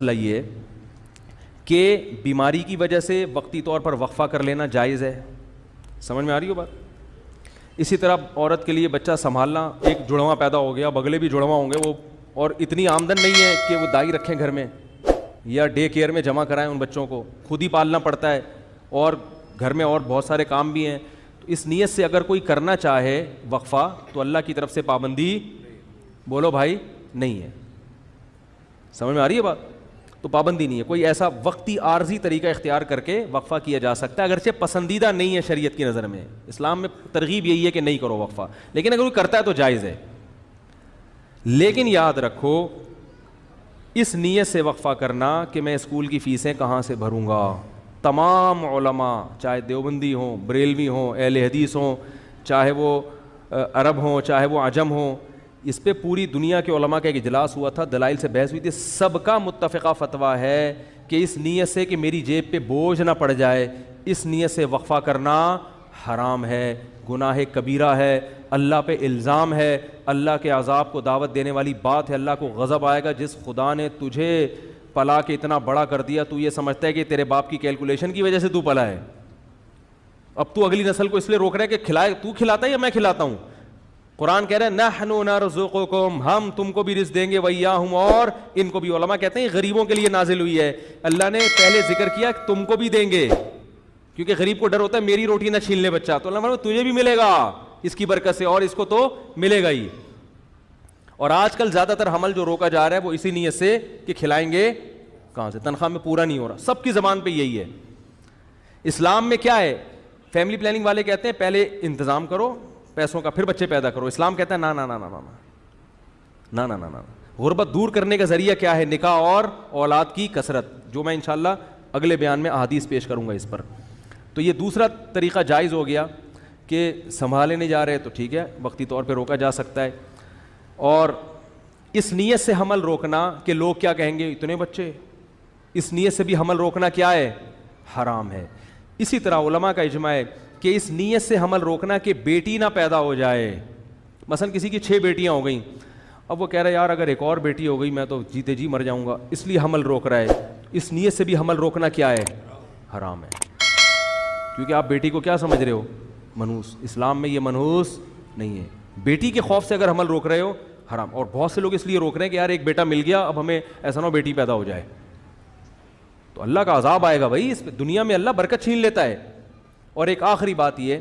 مسئلہ یہ کہ بیماری کی وجہ سے وقتی طور پر وقفہ کر لینا جائز ہے. سمجھ میں آ رہی ہو بات؟ اسی طرح عورت کے لیے بچہ سنبھالنا، ایک جڑواں پیدا ہو گیا، بگلے بھی جڑواں ہوں گے وہ، اور اتنی آمدن نہیں ہے کہ وہ دائی رکھیں گھر میں یا ڈے کیئر میں جمع کرائیں ان بچوں کو، خود ہی پالنا پڑتا ہے اور گھر میں اور بہت سارے کام بھی ہیں. تو اس نیت سے اگر کوئی کرنا چاہے وقفہ تو اللہ کی طرف سے پابندی بولو بھائی نہیں ہے. سمجھ میں آ رہی ہے بات؟ تو پابندی نہیں ہے. کوئی ایسا وقتی عارضی طریقہ اختیار کر کے وقفہ کیا جا سکتا ہے، اگرچہ پسندیدہ نہیں ہے شریعت کی نظر میں. اسلام میں ترغیب یہی ہے کہ نہیں کرو وقفہ، لیکن اگر کوئی کرتا ہے تو جائز ہے. لیکن یاد رکھو اس نیت سے وقفہ کرنا کہ میں اسکول کی فیسیں کہاں سے بھروں گا. تمام علماء چاہے دیوبندی ہوں، بریلوی ہوں، اہل حدیث ہوں، چاہے وہ عرب ہوں چاہے وہ عجم ہوں، اس پہ پوری دنیا کے علماء کا ایک اجلاس ہوا تھا، دلائل سے بحث ہوئی تھی. سب کا متفقہ فتویٰ ہے کہ اس نیت سے کہ میری جیب پہ بوجھ نہ پڑ جائے، اس نیت سے وقفہ کرنا حرام ہے، گناہ کبیرہ ہے، اللہ پہ الزام ہے، اللہ کے عذاب کو دعوت دینے والی بات ہے. اللہ کو غضب آئے گا. جس خدا نے تجھے پلا کے اتنا بڑا کر دیا، تو یہ سمجھتا ہے کہ تیرے باپ کی کیلکولیشن کی وجہ سے تو پلا ہے. اب تو اگلی نسل کو اس لیے روک رہا ہے کہ کھلائے، تو کھلاتا ہے یا میں کھلاتا ہوں. قرآن کہہ رہا ہے نحن نرزقکم، ہم تم کو بھی رزق دیں گے، وإیاہم، اور ان کو بھی. علماء کہتے ہیں غریبوں کے لیے نازل ہوئی ہے. اللہ نے پہلے ذکر کیا کہ تم کو بھی دیں گے، کیونکہ غریب کو ڈر ہوتا ہے میری روٹی نہ چھین لے بچہ، تو اللہ فرماتا ہے تجھے بھی ملے گا اس کی برکت سے، اور اس کو تو ملے گا ہی. اور آج کل زیادہ تر حمل جو روکا جا رہا ہے وہ اسی نیت سے کہ کھلائیں گے کہاں سے، تنخواہ میں پورا نہیں ہو رہا. سب کی زبان پہ یہی ہے. اسلام میں کیا ہے؟ فیملی پلاننگ والے کہتے ہیں پہلے انتظام کرو پیسوں کا، پھر بچے پیدا کرو. اسلام کہتا ہے نا نا نا نا نا نا نا نا نا. غربت دور کرنے کا ذریعہ کیا ہے؟ نکاح اور اولاد کی کثرت، جو میں انشاءاللہ اگلے بیان میں احادیث پیش کروں گا اس پر. تو یہ دوسرا طریقہ جائز ہو گیا کہ سنبھالے نہیں جا رہے تو ٹھیک ہے، وقتی طور پہ روکا جا سکتا ہے. اور اس نیت سے حمل روکنا کہ لوگ کیا کہیں گے اتنے بچے، اس نیت سے بھی حمل روکنا کیا ہے؟ حرام ہے. اسی طرح علماء کا اجماع ہے کہ اس نیت سے حمل روکنا کہ بیٹی نہ پیدا ہو جائے. مثلا کسی کی 6 بیٹیاں ہو گئیں، اب وہ کہہ رہا ہے یار اگر ایک اور بیٹی ہو گئی میں تو جیتے جی مر جاؤں گا، اس لیے حمل روک رہا ہے. اس نیت سے بھی حمل روکنا کیا ہے؟ حرام ہے. کیونکہ آپ بیٹی کو کیا سمجھ رہے ہو؟ منحوس. اسلام میں یہ منحوس نہیں ہے. بیٹی کے خوف سے اگر حمل روک رہے ہو حرام. اور بہت سے لوگ اس لیے روک رہے ہیں کہ یار ایک بیٹا مل گیا، اب ہمیں ایسا نہ ہو بیٹی پیدا ہو جائے تو اللہ کا عذاب آئے گا. بھائی اس دنیا میں اللہ برکت چھین لیتا ہے. اور ایک آخری بات یہ